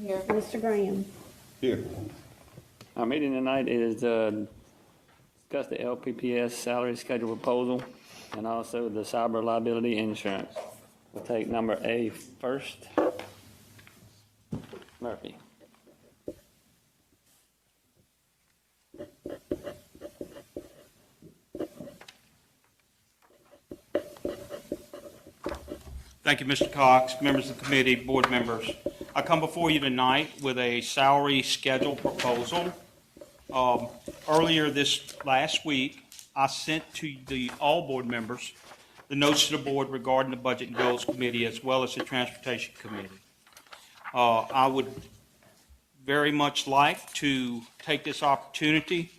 Here. Mr. Graham. Here. Our meeting tonight is discuss the LPPS salary schedule proposal and also the cyber liability insurance. We'll take number A first. Murphy. Thank you, Mr. Cox, members of the committee, board members. I come before you tonight with a salary schedule proposal. Earlier this last week, I sent to all board members the notes to the board regarding the Budget and Goals Committee as well as the Transportation Committee. I would very much like to take this opportunity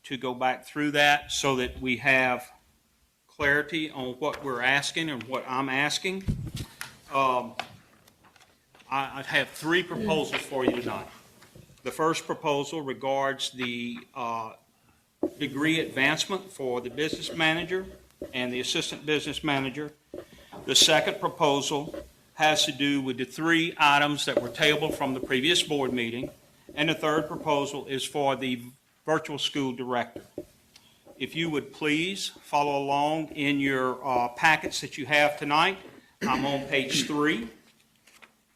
to go back through that so that we have clarity on what we're asking and what I'm asking. I have three proposals for you tonight. The first proposal regards the degree advancement for the business manager and the assistant business manager. The second proposal has to do with the three items that were tabled from the previous board meeting. And the third proposal is for the virtual school director. If you would please follow along in your packets that you have tonight. I'm on page 3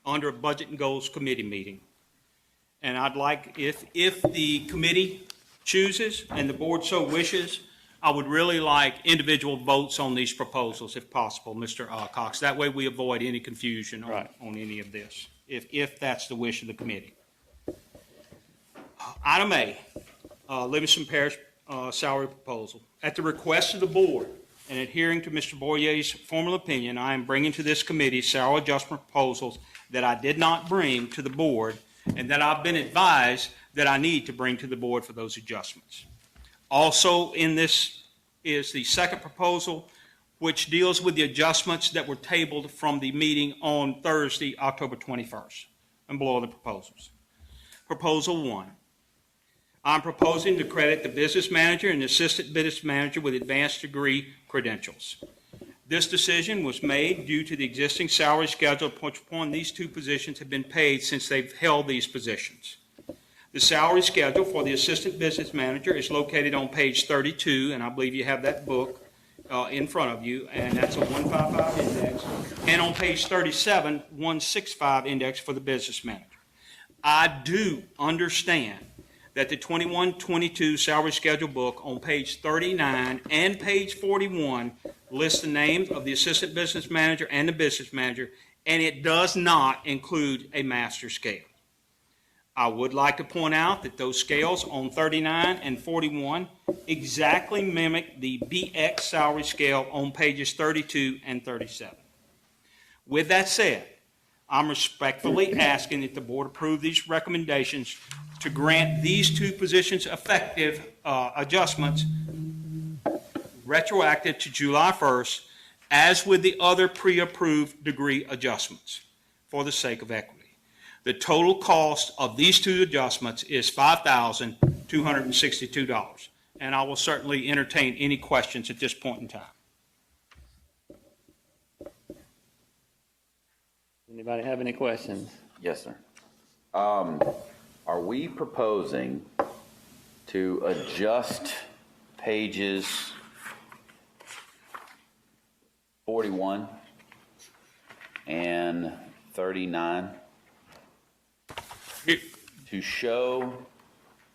under Budget and Goals Committee meeting. And I'd like, if the committee chooses and the board so wishes, I would really like individual votes on these proposals if possible, Mr. Cox. That way we avoid any confusion on any of this, if that's the wish of the committee. Item A, Livingston Parish salary proposal. At the request of the board and adhering to Mr. Boyer's formal opinion, I am bringing to this committee salary adjustment proposals that I did not bring to the board and that I've been advised that I need to bring to the board for those adjustments. Also in this is the second proposal, which deals with the adjustments that were tabled from the meeting on Thursday, October 21st. And below are the proposals. Proposal 1. I'm proposing to credit the business manager and the assistant business manager with advanced degree credentials. This decision was made due to the existing salary schedule upon these two positions have been paid since they've held these positions. The salary schedule for the assistant business manager is located on page 32, and I believe you have that book in front of you, and that's a 155 index. And on page 37, 165 index for the business manager. I do understand that the 21-22 salary schedule book on page 39 and page 41 lists the names of the assistant business manager and the business manager, and it does not include a master scale. I would like to point out that those scales on 39 and 41 exactly mimic the BX salary scale on pages 32 and 37. With that said, I'm respectfully asking that the board approve these recommendations to grant these two positions effective adjustments retroactive to July 1st, as with the other pre-approved degree adjustments for the sake of equity. The total cost of these two adjustments is $5,262, and I will certainly entertain any questions at this point in time. Anybody have any questions? Yes, sir. Are we proposing to adjust pages 41 and 39 to show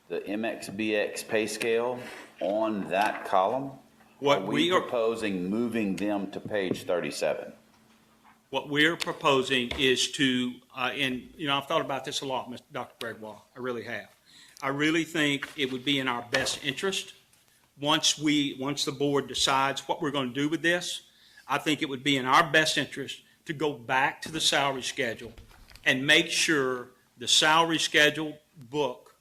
the MXBX pay scale on that column? What are we proposing moving them to page 37? What we're proposing is to, and I've thought about this a lot, Dr. Gregoire, I really have. I really think it would be in our best interest once the board decides what we're going to do with this. I think it would be in our best interest to go back to the salary schedule and make sure the salary schedule book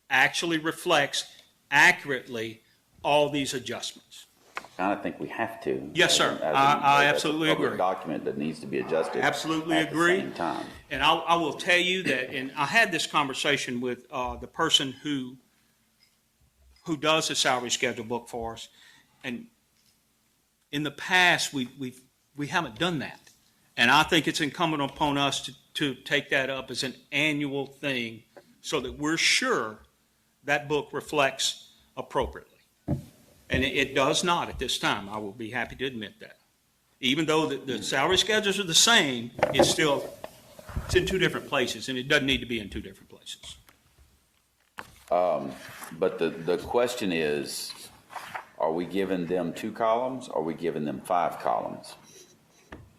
actually reflects accurately all these adjustments. I kind of think we have to. Yes, sir. I absolutely agree. It's a document that needs to be adjusted. Absolutely at agree. the same time. And I will tell you that, and I had this conversation with the person who does the salary schedule book for us, and in the past we haven't done that. And I think it's incumbent upon us to take that up as an annual thing so that we're sure that book reflects appropriately. And it does not at this time. I will be happy to admit that. Even though the salary schedules are the same, it's in two different places, and it doesn't need to be in two different places. But the question is, are we giving them 2 columns, or are we giving them 5 columns?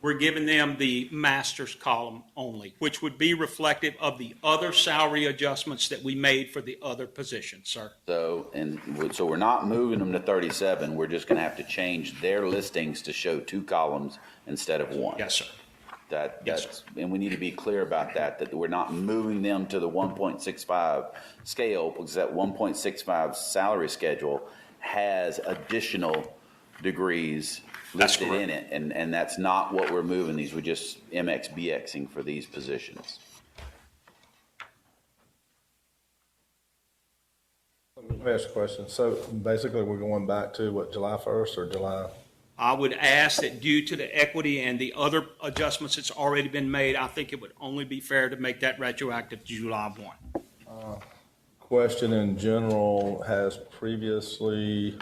We're giving them the master's column only, which would be reflective of the other salary adjustments that we made for the other positions, sir. So we're not moving them to 37. We're just going to have to change their listings to show 2 columns instead of 1. Yes, sir. That's and we need to be clear about that we're not moving them to the 1.65 scale, because that 1.65 salary schedule has additional degrees listed in it, and that's not what we're moving these. We're just MXBXing for these positions. Let me ask a question. So basically, we're going back to what, July 1st or July? I would ask that due to the equity and the other adjustments that's already been made, I think it would only be fair to make that retroactive to July 1. Question in general, has previously,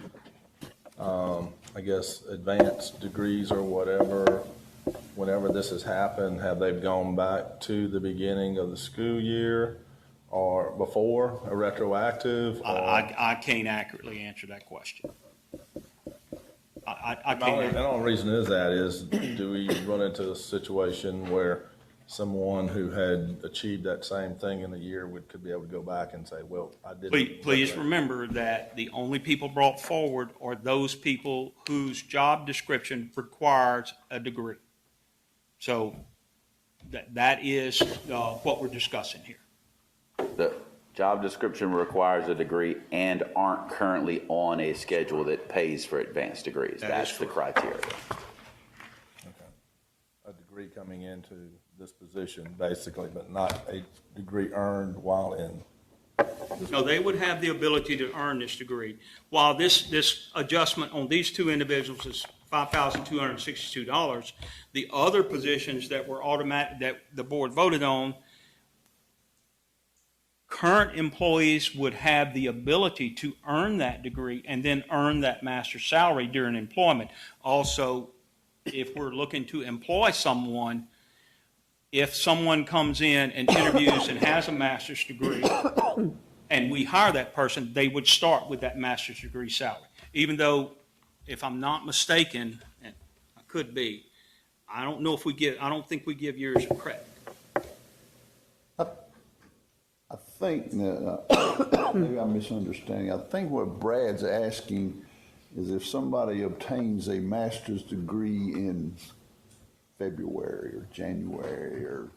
I guess, advanced degrees or whatever, whenever this has happened, have they gone back to the beginning of the school year or before, a retroactive? Or? I can't accurately answer that question. I can't. The only reason is do we run into a situation where someone who had achieved that same thing in a year could be able to go back and say, well, I didn't. Please remember that the only people brought forward are those people whose job description requires a degree. So that is what we're discussing here. The job description requires a degree and aren't currently on a schedule that pays for advanced degrees. That's the criteria. Okay. A degree coming into this position, basically, but not a degree earned while in. No, they would have the ability to earn this degree. While this adjustment on these two individuals is $5,262, the other positions that were automatic, that the board voted on, current employees would have the ability to earn that degree and then earn that master's salary during employment. Also, if we're looking to employ someone, if someone comes in and interviews and has a master's degree and we hire that person, they would start with that master's degree salary. Even though, if I'm not mistaken, and I could be, I don't think we give years of credit. I think that, maybe I'm misunderstanding. I think what Brad's asking is if somebody obtains a master's degree in February or January or.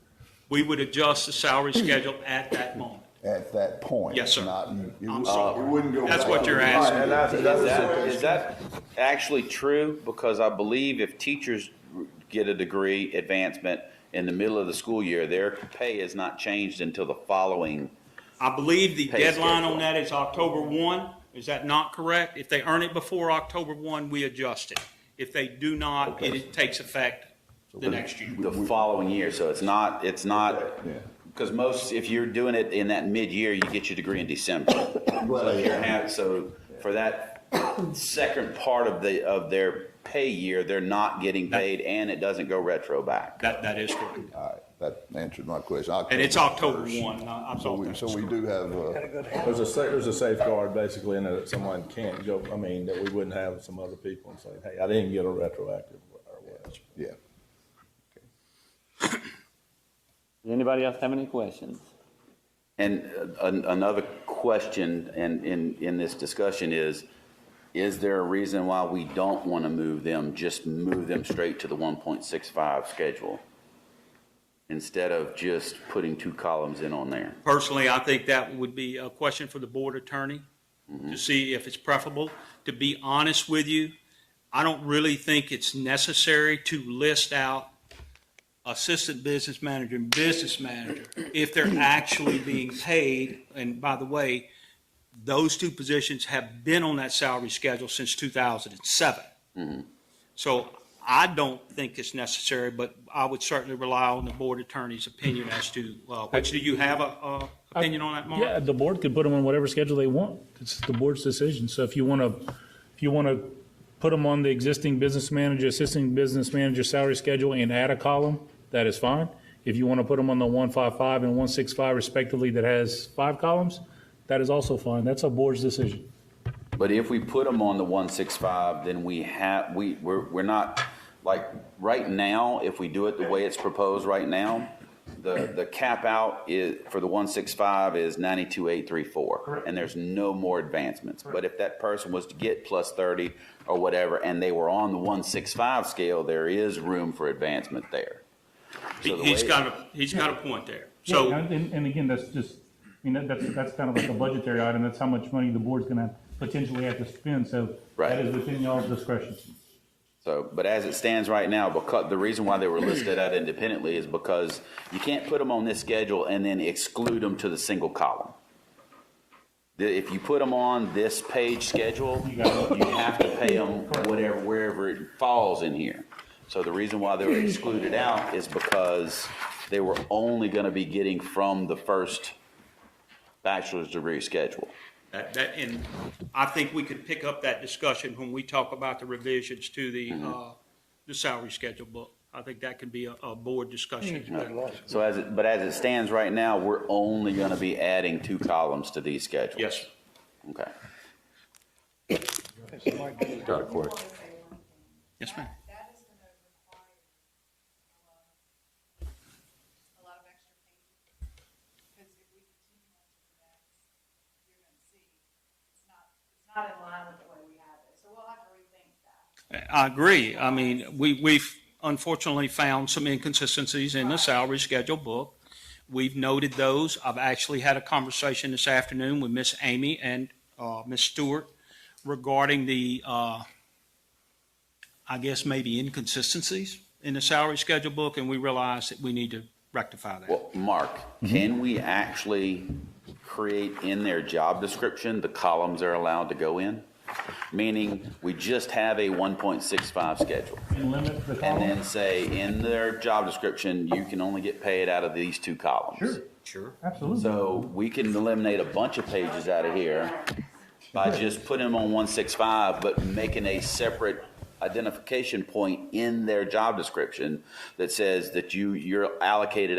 We would adjust the salary schedule at that moment. At that point. Yes, sir. I'm sorry. It wouldn't go. That's back what to you're the- asking. Is that actually true? Because I believe if teachers get a degree advancement in the middle of the school year, their pay is not changed until the following. I believe the Pay deadline schedule. on that is October 1. Is that not correct? If they earn it before October 1, we adjust it. If they do not, it takes effect the next year. The following year, so it's not, Yeah. because if you're doing it in that mid-year, you get your degree in December. So for that second part of their pay year, they're not getting paid, and it doesn't go retro back. That is correct. All right, that answered my question. And it's October 1. I'm sorry. So we do have, There's a safeguard basically in there that someone can't go, that we wouldn't have some other people and say, hey, I didn't get a retroactive or whatever. yeah. Does anybody else have any questions? And another question in this discussion is there a reason why we don't want to move them straight to the 1.65 schedule instead of just putting 2 columns in on there? Personally, I think that would be a question for the board attorney to see if it's preferable. To be honest with you, I don't really think it's necessary to list out assistant business manager and business manager if they're actually being paid. And by the way, those two positions have been on that salary schedule since 2007. So I don't think it's necessary, but I would certainly rely on the board attorney's opinion as to, which, do you have a opinion on that, Mark? Yeah, the board could put them on whatever schedule they want. It's the board's decision. So if you want to put them on the existing business manager, assistant business manager salary schedule and add a column, that is fine. If you want to put them on the 155 and 165 respectively that has 5 columns, that is also fine. That's a board's decision. But if we put them on the 165, then we're not, like, right now, if we do it the way it's proposed right now, the cap out is, for the 165 is 92,834. Correct. And there's no more advancements. But if that person was to get plus 30 or whatever, and they were on the 165 scale, there is room for advancement there. So the He's way- got a point there. So, Yeah, and again, that's just, I mean, that's kind of like a budgetary item. That's how much money the board's going to potentially have to spend. So Right. that is within y'all's discretion. So, but as it stands right now, because the reason why they were listed out independently is because you can't put them on this schedule and then exclude them to the single column. If you put them on this page schedule, you have to pay them wherever it falls in here. So the reason why they were excluded out is because they were only going to be getting from the first bachelor's degree schedule. and I think we could pick up that discussion when we talk about the revisions to the salary schedule book. I think that could be a board discussion. So as it stands right now, we're only going to be adding 2 columns to these schedules. Yes. Okay. Got a question. Yes, ma'am. That is going to require a lot of extra pages. Because if we continue on to the next, you're going to see it's not in line with the way we have it. So we'll have to rethink that. I agree. I mean, we've unfortunately found some inconsistencies in the salary schedule book. We've noted those. I've actually had a conversation this afternoon with Miss Amy and Miss Stewart regarding the, I guess maybe inconsistencies in the salary schedule book, and we realized that we need to rectify that. Well, Mark, can we actually create in their job description the columns they're allowed to go in? Meaning, we just have a 1.65 schedule. And limit the And column. then say, in their job description, you can only get paid out of these 2 columns. Sure. Sure. Absolutely. So we can eliminate a bunch of pages out of here by just putting them on 165, but making a separate identification point in their job description that says that you're allocated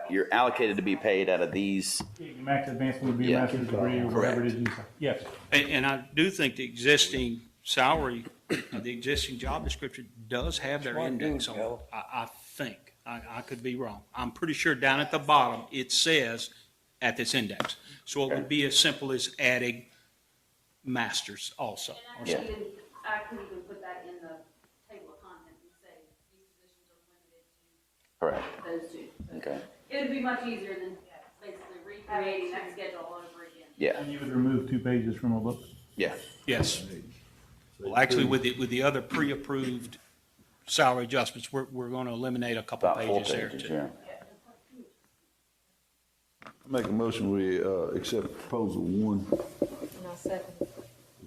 you're allocated to be paid out of these. Your max advancement would be a Yeah. master's degree or whatever it is. Yes. And I do think the existing salary, the existing job description does have their index on it. I think. I could be wrong. I'm pretty sure down at the bottom, it says at this index. So it would be as simple as adding masters also. And Yeah. I could even put that in the table of contents and say these positions are limited Correct. to those 2. So Okay. it would be much easier than basically recreating that schedule all over again. Yeah. And you would remove 2 pages from a book. Yeah. Yes. Well, actually, with the other pre-approved salary adjustments, we're going to eliminate a couple About 4 pages there pages, too. yeah. Make a motion, we accept proposal 1. And I'll second.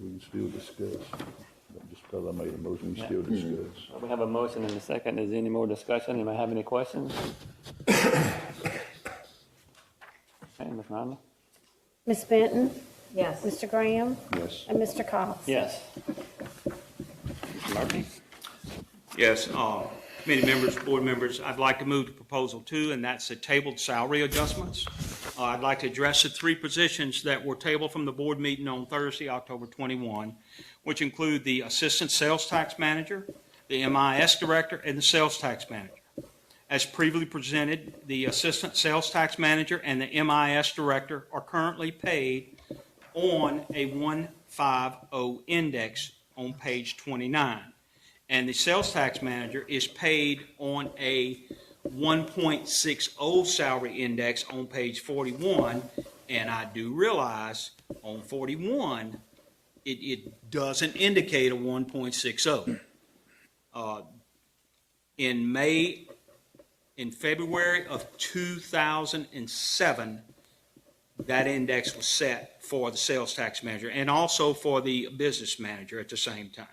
We can still discuss. Just because I made a motion, we still discuss. We have a motion and a second. Is there any more discussion? Anybody have any questions? Okay, Ms. Rhonda? Ms. Benton, Yes. Mr. Graham, Yes. and Mr. Cox. Yes. Mr. Murphy? Yes, committee members, board members, I'd like to move to proposal 2, and that's the tabled salary adjustments. I'd like to address the 3 positions that were tabled from the board meeting on Thursday, October 21, which include the assistant sales tax manager, the MIS director, and the sales tax manager. As previously presented, the assistant sales tax manager and the MIS director are currently paid on a 150 index on page 29. And the sales tax manager is paid on a 1.60 salary index on page 41. And I do realize on 41, it doesn't indicate a 1.60. In February of 2007, that index was set for the sales tax manager and also for the business manager at the same time.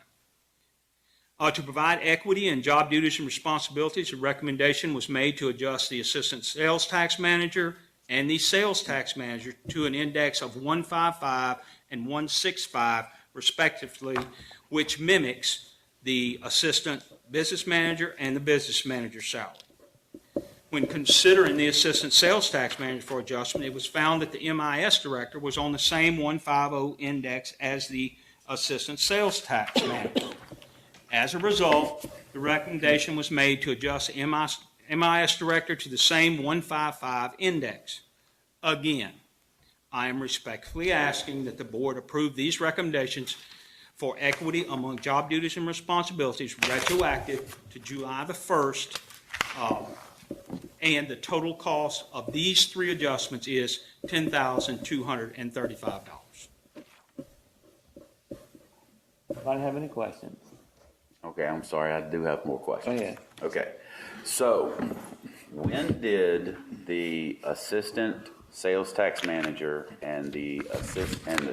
To provide equity in job duties and responsibilities, a recommendation was made to adjust the assistant sales tax manager and the sales tax manager to an index of 155 and 165 respectively, which mimics the assistant business manager and the business manager salary. When considering the assistant sales tax manager for adjustment, it was found that the MIS director was on the same 150 index as the assistant sales tax manager. As a result, the recommendation was made to adjust the MIS director to the same 155 index. Again, I am respectfully asking that the board approve these recommendations for equity among job duties and responsibilities retroactive to July the 1st, and the total cost of these three adjustments is $10,235. Anybody have any questions? Okay, I'm sorry, I do have more questions. Go ahead. Okay, so when did the assistant sales tax manager and the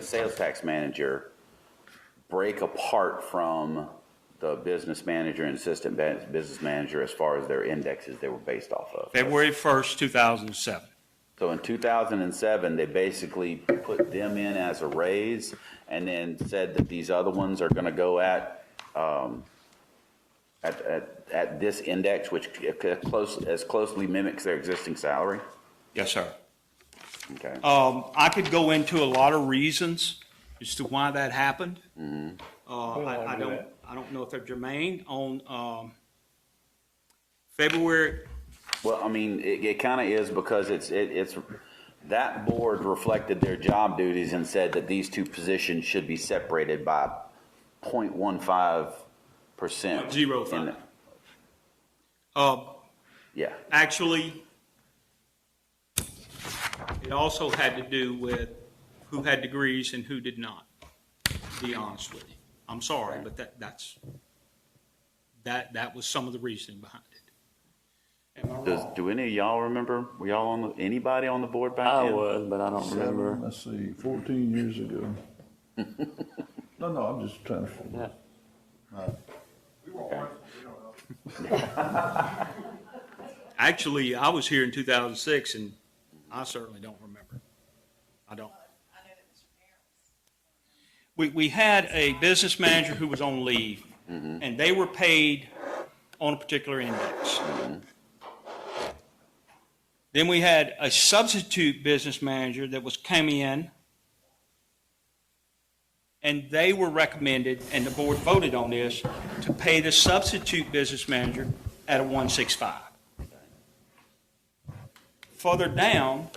sales tax manager break apart from the business manager and assistant business manager as far as their indexes they were based off of? February 1st, 2007. So in 2007, they basically put them in as a raise and then said that these other ones are going to go at this index, which as closely mimics their existing salary? Yes, sir. Okay. I could go into a lot of reasons as to why that happened. Mm-hmm. I don't know if they're germane. On February, Well, I mean, it kind of is because it's that board reflected their job duties and said that these two positions should be separated by 0.15%. 0.05. Yeah. Actually, it also had to do with who had degrees and who did not, to be honest with you. I'm sorry, but that was some of the reasoning behind it. Am I wrong? Do any of y'all remember? Were y'all anybody on the board back I then? was, but I don't remember. Let's see, 14 years ago. No, I'm just trying to figure. Yeah. Actually, I was here in 2006, and I certainly don't remember. I don't. We had a business manager who was on leave, and they were paid on a particular index. Then we had a substitute business manager that came in, and they were recommended, and the board voted on this, to pay the substitute business manager at a 165. Further down,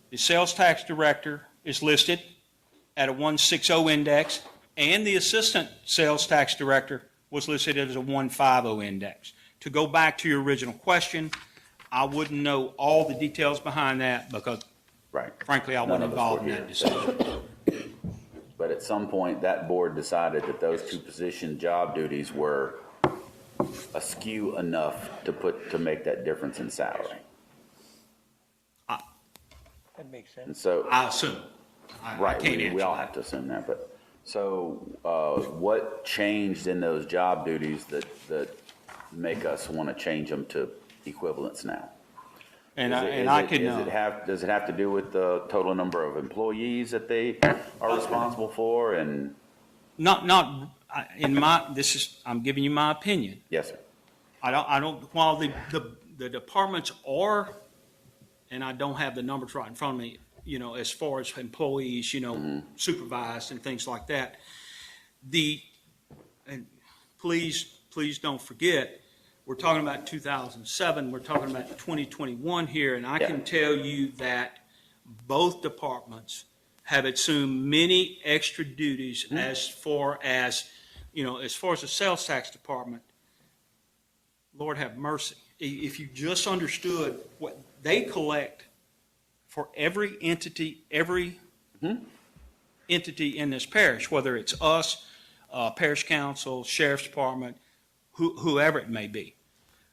the sales tax director is listed at a 160 index, and the assistant sales tax director was listed as a 150 index. To go back to your original question, I wouldn't know all the details behind that because, frankly, I wasn't involved in that decision. But at some point, that board decided that those two position job duties were askew enough to make that difference in salary. That makes sense. And so, I assume. I can't we answer all that. have to assume that. But so, what changed in those job duties that make us want to change them to equivalence now? Does it have to do with the total number of employees that they are responsible for? And I'm giving you my opinion. yes, sir. I don't, while the departments are, and I don't have the numbers right in front of me, as far as employees, supervised and things like that. And please don't forget, we're talking about 2007, we're talking about 2021 here, and I can tell you that both departments have assumed many extra duties as far as the sales tax department. Lord have mercy. If you just understood what they collect for every entity in this parish, whether it's us, parish council, sheriff's department, whoever it may be.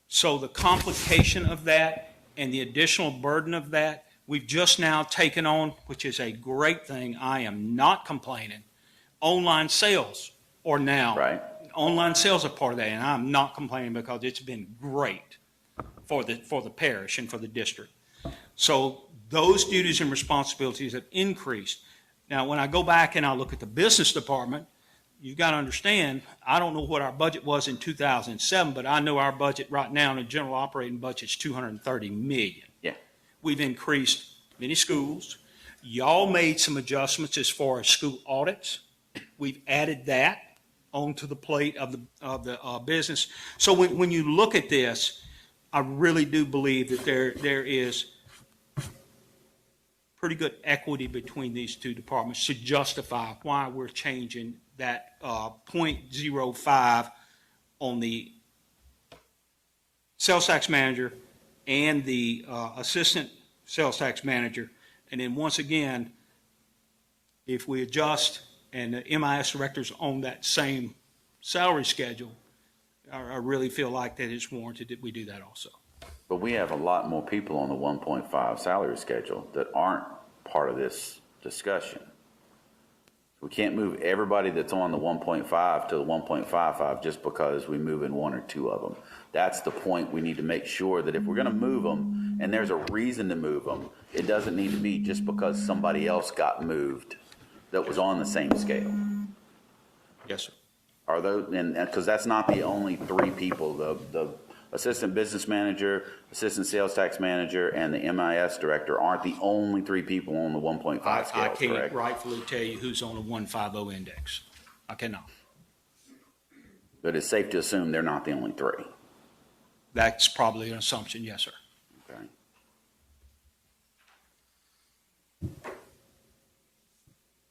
So the complication of that and the additional burden of that, we've just now taken on, which is a great thing. I am not complaining. Online sales are now online sales are part of that, and I'm not complaining because it's been great for the parish and for the district. So those duties and responsibilities have increased. Now, when I go back and I look at the business department, you've got to understand, I don't know what our budget was in 2007, but I know our budget right now in the general operating budget is $230 million. Yeah. We've increased many schools. Y'all made some adjustments as far as school audits. We've added that onto the plate of the business. So when you look at this, I really do believe that there is pretty good equity between these two departments to justify why we're changing that 0.05 on the sales tax manager and the assistant sales tax manager. And then once again, if we adjust and the MIS directors on that same salary schedule, I really feel like that it's warranted that we do that also. But we have a lot more people on the 1.5 salary schedule that aren't part of this discussion. We can't move everybody that's on the 1.5 to the 1.55 just because we move in one or two of them. That's the point. We need to make sure that if we're going to move them and there's a reason to move them, it doesn't need to be just because somebody else got moved that was on the same scale. Yes, sir. Are those, and because that's not the only three people, the assistant business manager, assistant sales tax manager, and the MIS director aren't the only three people on the 1.5 scale, I can't correct? rightfully tell you who's on a 150 index. I cannot. But it's safe to assume they're not the only three. That's probably an assumption, yes, sir. Okay.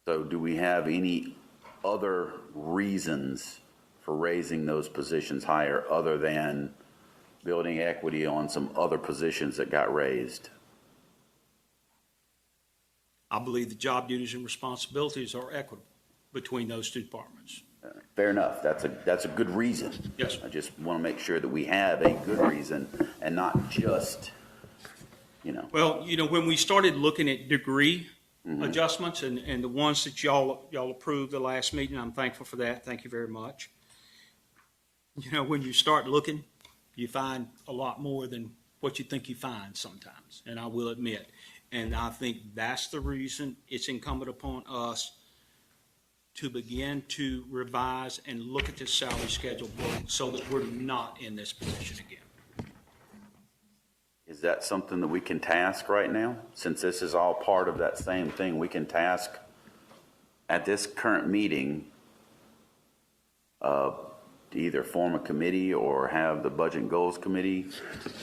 So do we have any other reasons for raising those positions higher other than building equity on some other positions that got raised? I believe the job duties and responsibilities are equitable between those two departments. Fair enough. That's a good reason. Yes, sir. I just want to make sure that we have a good reason and not just, Well, when we started looking at degree adjustments and the ones that y'all approved the last meeting, I'm thankful for that. Thank you very much. When you start looking, you find a lot more than what you think you find sometimes, and I will admit. And I think that's the reason it's incumbent upon us to begin to revise and look at this salary schedule book so that we're not in this position again. Is that something that we can task right now? Since this is all part of that same thing, we can task at this current meeting to either form a committee or have the Budget and Goals Committee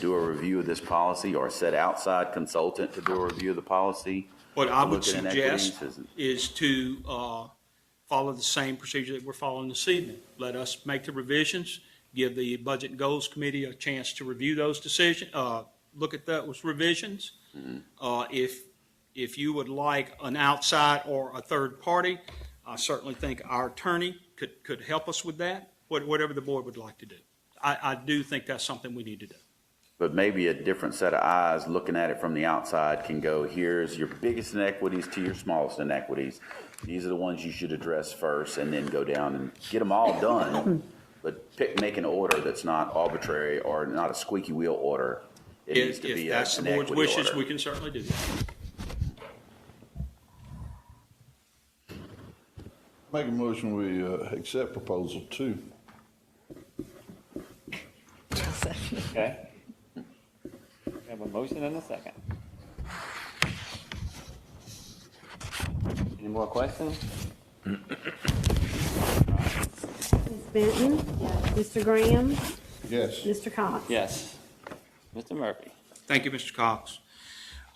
do a review of this policy or set outside consultant to do a review of the policy. What I would Looking at suggest equities is to follow the same procedure that we're following this evening. Let us make the revisions, give the Budget and Goals Committee a chance to review those decisions, look at those revisions. If you would like an outside or a third party, I certainly think our attorney could help us with that, whatever the board would like to do. I do think that's something we need to do. But maybe a different set of eyes looking at it from the outside can go, here's your biggest inequities to your smallest inequities. These are the ones you should address first, and then go down and get them all done. But make an order that's not arbitrary or not a squeaky wheel order. It needs to be If that's an the board's equity wishes, order. we can certainly do that. Make a motion, we accept proposal 2. Okay. We have a motion and a second. Any more questions? Ms. Benton? Mr. Graham? Yes. Mr. Cox? Yes. Mr. Murphy? Thank you, Mr. Cox.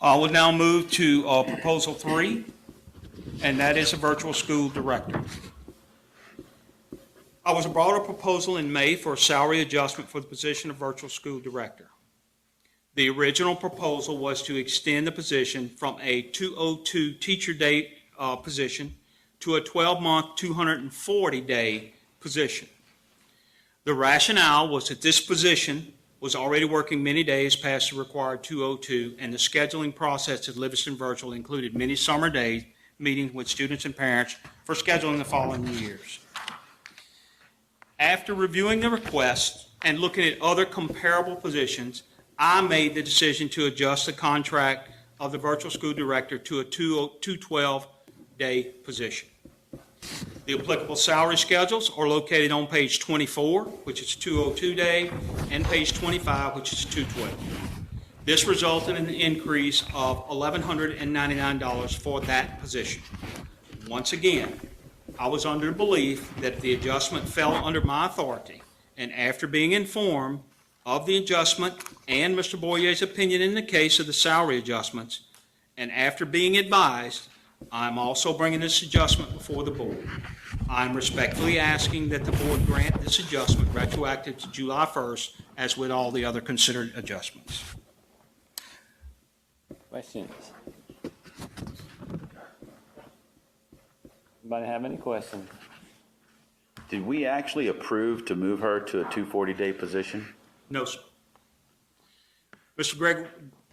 We'll now move to proposal 3, and that is a virtual school director. I was brought a proposal in May for a salary adjustment for the position of virtual school director. The original proposal was to extend the position from a 202 teacher day position to a 12-month, 240-day position. The rationale was that this position was already working many days past the required 202, and the scheduling process at Livingston Virtual included many summer days meetings with students and parents for scheduling the following years. After reviewing the request and looking at other comparable positions, I made the decision to adjust the contract of the virtual school director to a 212-day position. The applicable salary schedules are located on page 24, which is 202-day, and page 25, which is 212. This resulted in an increase of $1,199 for that position. Once again, I was under the belief that the adjustment fell under my authority, and after being informed of the adjustment and Mr. Boyer's opinion in the case of the salary adjustments, and after being advised, I'm also bringing this adjustment before the board. I'm respectfully asking that the board grant this adjustment retroactive to July 1st, as with all the other considered adjustments. Questions? Anybody have any questions? Did we actually approve to move her to a 240-day position? No, sir.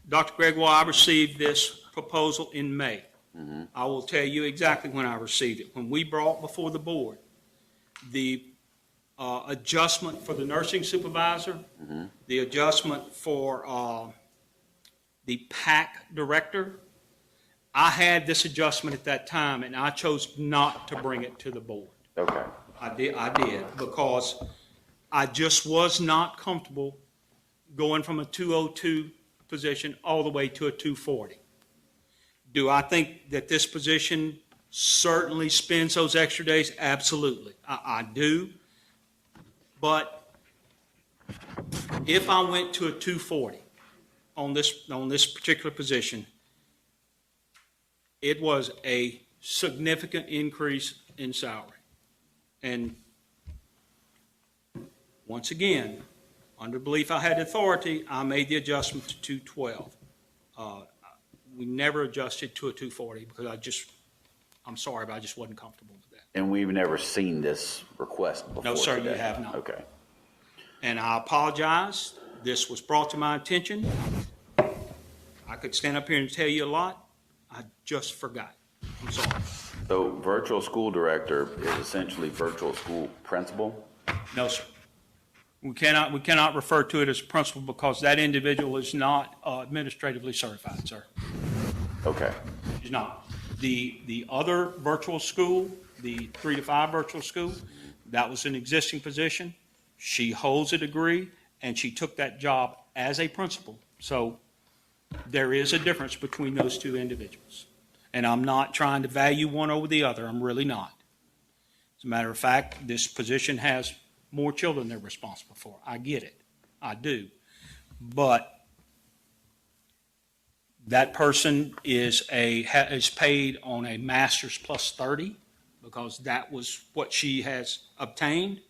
Dr. Gregoire, I received this proposal in May. I will tell you exactly when I received it. When we brought before the board the adjustment for the nursing supervisor, the adjustment for the PAC director, I had this adjustment at that time, and I chose not to bring it to the board. Okay. I did, because I just was not comfortable going from a 202 position all the way to a 240. Do I think that this position certainly spends those extra days? Absolutely. I do. But if I went to a 240 on this particular position, it was a significant increase in salary. And once again, under belief I had authority, I made the adjustment to 212. We never adjusted to a 240 because I'm sorry, but I just wasn't comfortable with that. And we've never seen this request before? No, sir, today? you have not. Okay. And I apologize. This was brought to my attention. I could stand up here and tell you a lot. I just forgot. I'm sorry. So virtual school director is essentially virtual school principal? No, sir. We cannot refer to it as principal because that individual is not administratively certified, sir. Okay. He's not. The other virtual school, the 3 to 5 virtual school, that was an existing position. She holds a degree, and she took that job as a principal. So there is a difference between those two individuals. And I'm not trying to value one over the other. I'm really not. As a matter of fact, this position has more children they're responsible for. I get it. I do. But that person is paid on a master's plus 30 because that was what she has obtained.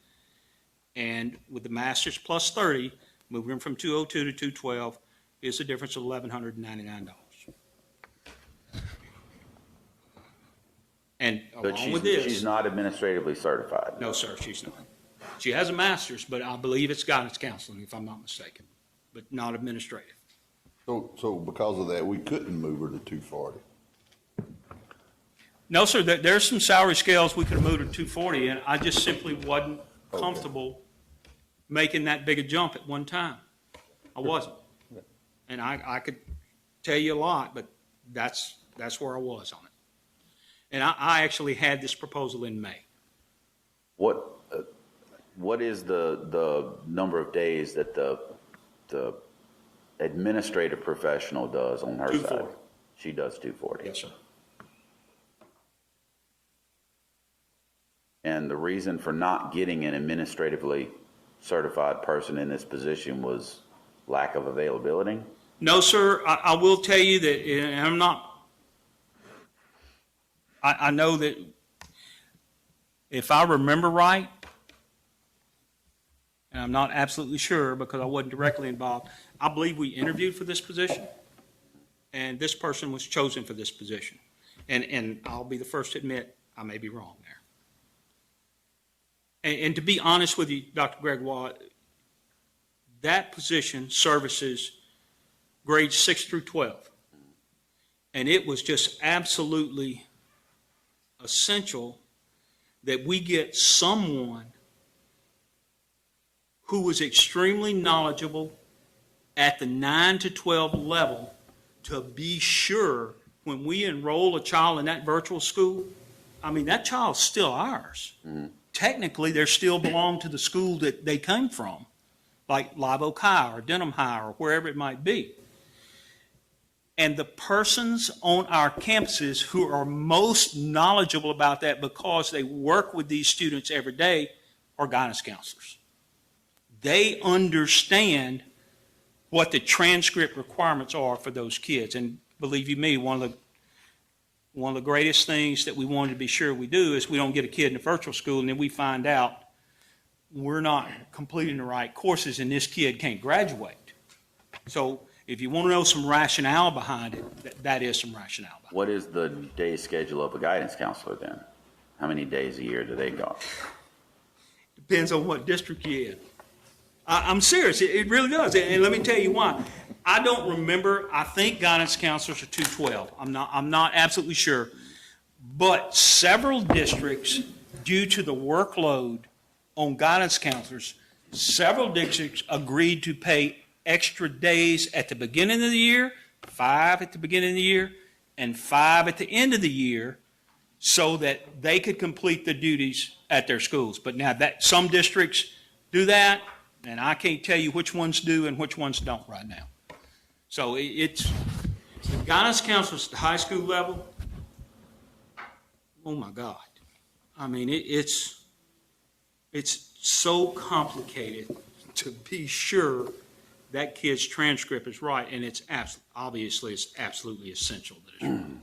And with the master's plus 30, moving from 202 to 212 is a difference of $1,199. And But along with this, she's not administratively certified? no, sir, she's not. She has a master's, but I believe it's guidance counseling, if I'm not mistaken, but not administrative. So because of that, we couldn't move her to 240. No, sir, there's some salary scales we could have moved to 240, and I just simply wasn't comfortable making that big a jump at one time. I wasn't. And I could tell you a lot, but that's where I was on it. And I actually had this proposal in May. What is the number of days that the administrative professional does on her side? 240. She does 240. Yes, sir. And the reason for not getting an administratively certified person in this position was lack of availability? No, sir, I will tell you that, and I'm not, I know that if I remember right, and I'm not absolutely sure because I wasn't directly involved, I believe we interviewed for this position, and this person was chosen for this position. And I'll be the first to admit I may be wrong there. And to be honest with you, Dr. Gregoire, that position services grades 6 through 12. And it was just absolutely essential that we get someone who was extremely knowledgeable at the 9 to 12 level to be sure when we enroll a child in that virtual school, I mean, that child's still ours. Technically, they still belong to the school that they came from, like Live Oak High or Denham High or wherever it might be. And the persons on our campuses who are most knowledgeable about that because they work with these students every day are guidance counselors. They understand what the transcript requirements are for those kids. And believe you me, one of the greatest things that we wanted to be sure we do is we don't get a kid in a virtual school and then we find out we're not completing the right courses and this kid can't graduate. So if you want to know some rationale behind it, that is some rationale behind it. What is the day schedule of a guidance counselor then? How many days a year do they go? Depends on what district you're in. I'm serious, it really does. And let me tell you why. I don't remember, I think guidance counselors are 212. I'm not absolutely sure. But several districts, due to the workload on guidance counselors, several districts agreed to pay extra days at the beginning of the year, 5 at the beginning of the year, and 5 at the end of the year, so that they could complete the duties at their schools. But now that some districts do that, and I can't tell you which ones do and which ones don't right now. So it's the guidance counselors at the high school level. Oh my God. I mean, it's so complicated to be sure that kid's transcript is right, and it's obviously it's absolutely essential that it's right.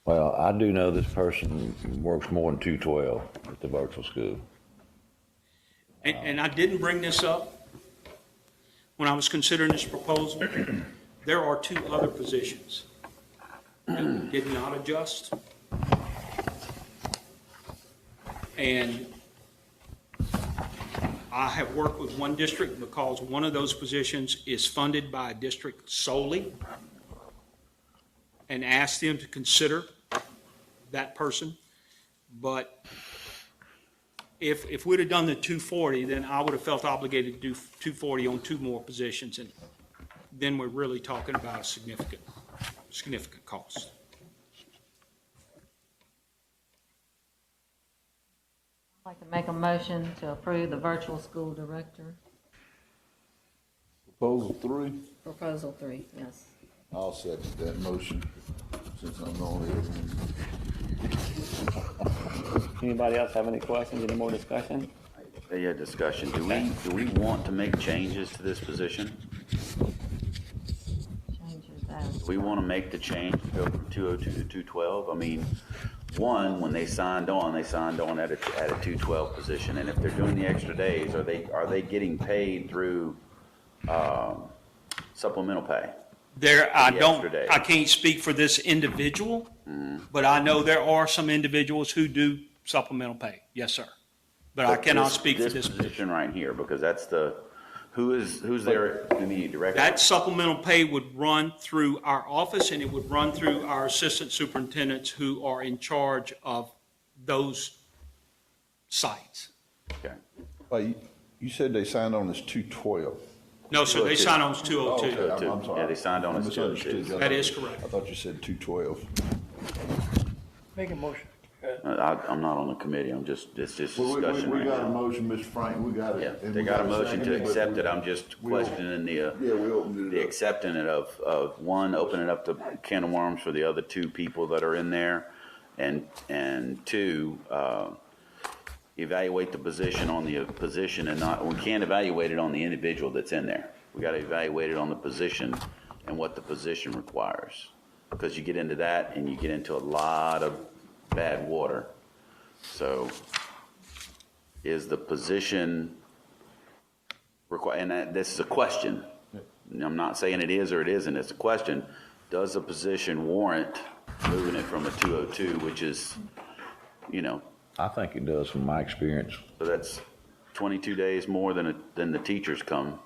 Well, I do know this person works more than 212 at the virtual school. And I didn't bring this up when I was considering this proposal. There are 2 other positions that we did not adjust. And I have worked with one district because one of those positions is funded by a district solely, and asked them to consider that person. But if we'd have done the 240, then I would have felt obligated to do 240 on 2 more positions, and then we're really talking about a significant cost. I'd like to make a motion to approve the virtual school director. Proposal 3, Proposal 3, yes. I'll second that motion, since I'm the only one. Anybody else have any questions, any more discussion? Yeah, discussion. Do we want to make changes to this position? Changes as. Do we want to make the change to go from 202 to 212? I mean, one, when they signed on at a 212 position, and if they're doing the extra days, are they getting paid through supplemental pay? I can't speak for this individual, but I know there are some individuals who do supplemental pay. Yes, sir. But I cannot speak for this position right here, because that's who's their immediate director? That supplemental pay would run through our office, and it would run through our assistant superintendents who are in charge of those sites. Okay. You said they signed on as 212. No, sir, they signed on as 202. Okay, I'm sorry. Yeah, they signed on as 202. That is correct. I thought you said 212. Make a motion. I'm not on the committee, it's just discussion We right got a now. motion, Mr. Frank, we got it. Yeah, And they we got a motion to second, accept but it, I'm just questioning we opened the it up. accepting it of one, opening up the can of worms for the other 2 people that are in there, and 2, evaluate the position on the position, and we can't evaluate it on the individual that's in there. We got to evaluate it on the position and what the position requires, because you get into that and you get into a lot of bad water. So is the position and this is a question. I'm not saying it is or it isn't. It's a question. Does the position warrant moving it from a 202, which is, I think it does from my experience. so that's 22 days more than the teachers come,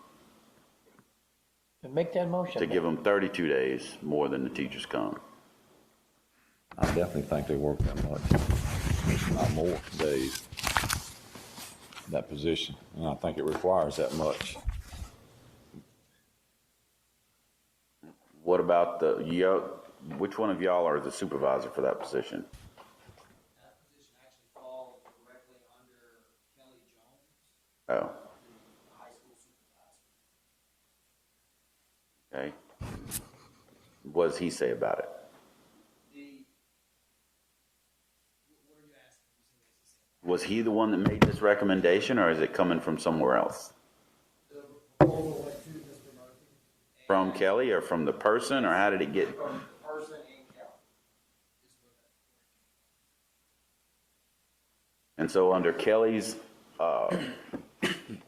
Make that motion. to give them 32 days more than the teachers come. I definitely think they work that much, not more days. that position, and I think it requires that much. What about which one of y'all are the supervisor for that position? That position actually falls directly under Kelly Jones, Oh, the high school supervisor. okay. What does he say about it? What are you asking? Was he the one that made this recommendation, or is it coming from somewhere else? The proposal went to Mr. Murphy. From Kelly, or from the person, or how did it get? From the person and Kelly. And so under Kelly's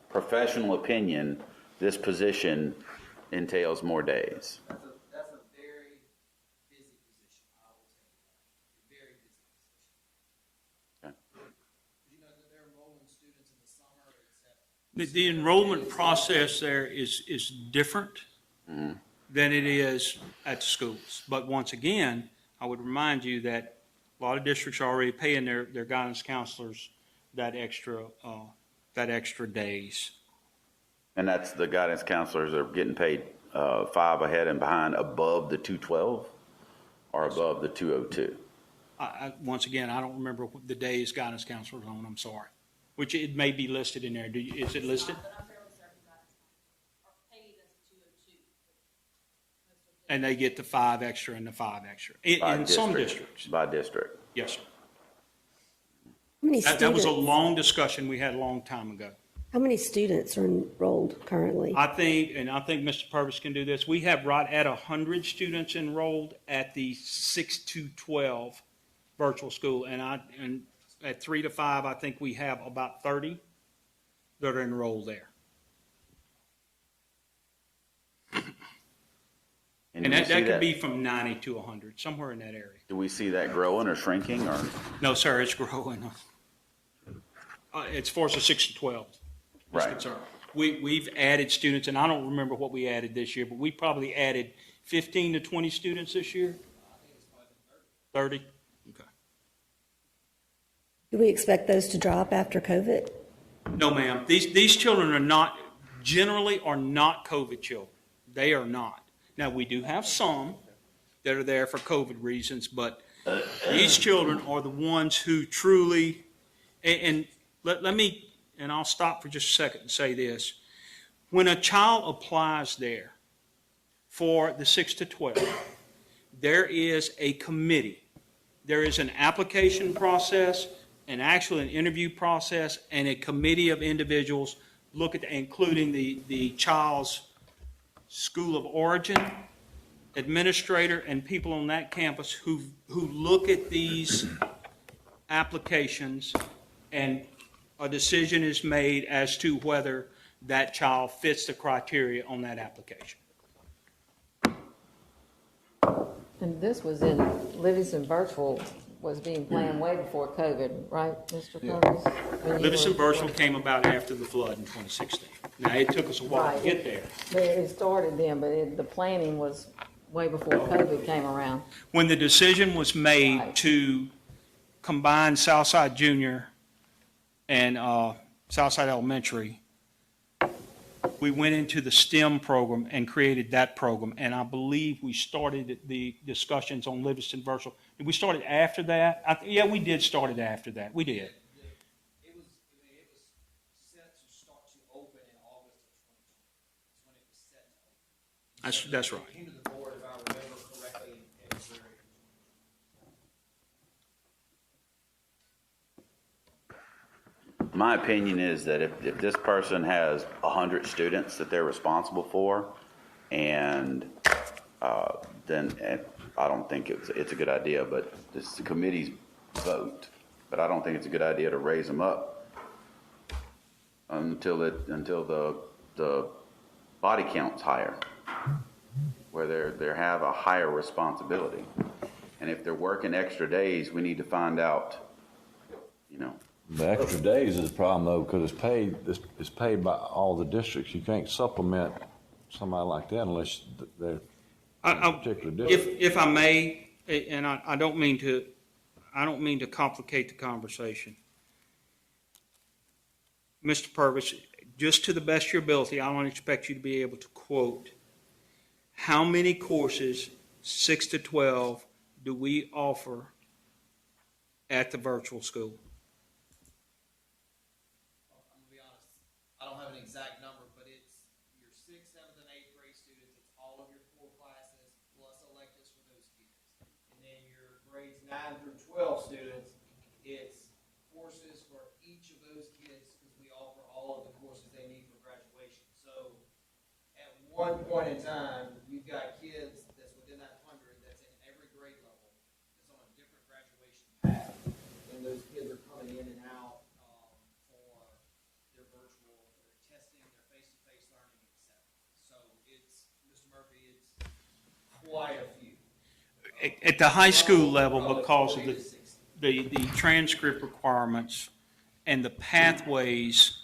professional opinion, this position entails more days. That's a very busy position, I will tell you that. A very busy position. Okay. You know that they're enrolling students in the summer, except. The enrollment process there is different than it is at the schools. But once again, I would remind you that a lot of districts are already paying their guidance counselors that extra days. And that's the guidance counselors are getting paid 5 ahead and behind above the 212 or above the 202? Once again, I don't remember what the days guidance counselors on, I'm sorry. Which it may be listed in there. Is it listed? But I'm fairly certain guidance counselors are paid as a 202. And they get the 5 extra and the 5 extra. In some districts. By district. Yes, sir. How many That was a students, long discussion we had a long time ago. how many students are enrolled currently? I think Mr. Purvis can do this. We have right at 100 students enrolled at the 6 to 12 virtual school. And at 3 to 5, I think we have about 30 that are enrolled there. And that could be from 90 to 100, somewhere in that area. Do we see that growing or shrinking, or? No, sir, it's growing. It's for us a 6 to 12. is Right. concerned. We've added students, and I don't remember what we added this year, but we probably added 15 to 20 students this year. 30? Okay. Do we expect those to drop after COVID? No, ma'am. These children are not, generally are not COVID children. They are not. Now, we do have some that are there for COVID reasons, but these children are the ones who truly, and let me, and I'll stop for just a second and say this. When a child applies there for the 6 to 12, there is a committee. There is an application process, and actually an interview process, and a committee of individuals look at, including the child's school of origin, administrator, and people on that campus who look at these applications, and a decision is made as to whether that child fits the criteria on that application. And this was in Livingston Virtual was being planned way before COVID, right, Mr. Purvis? When you Livingston were- Virtual came about after the flood in 2016. Now, it took us a while to Right. get there. But it started then, but the planning was way before COVID came around. When the decision was made Right. to combine Southside Junior and Southside Elementary, we went into the STEM program and created that program. And I believe we started the discussions on Livingston Virtual. Did we start it after that? Yeah, we did start it after that. We did. It was set to start to open in August of 2020. That's when it was set to open. That's right. It came to the board, if I remember correctly, in February. My opinion is that if this person has 100 students that they're responsible for, and then I don't think it's a good idea, but this is the committee's vote. But I don't think it's a good idea to raise them up until the body count's higher, where they have a higher responsibility. And if they're working extra days, we need to find out, The extra days is a problem though, because it's paid by all the districts. You can't supplement somebody like that unless they're in a particular district. If I may, and I don't mean to complicate the conversation. Mr. Purvis, just to the best of your ability, I don't expect you to be able to quote, how many courses, 6 to 12, do we offer at the virtual school? I'm gonna be honest, I don't have an exact number, but it's your 6th, 7th, and 8th grade students, it's all of your core classes, plus electives for those kids. And then your grades 9 through 12 students, it's courses for each of those kids, because we offer all of the courses they need for graduation. So at one point in time, you've got kids that's within that 100, that's in every grade level, that's on a different graduation path. And those kids are coming in and out for their virtual, their testing, their face-to-face learning, etc. So it's, Mr. Murphy, it's quite a few. At the high school level, because of the transcript requirements and the pathways,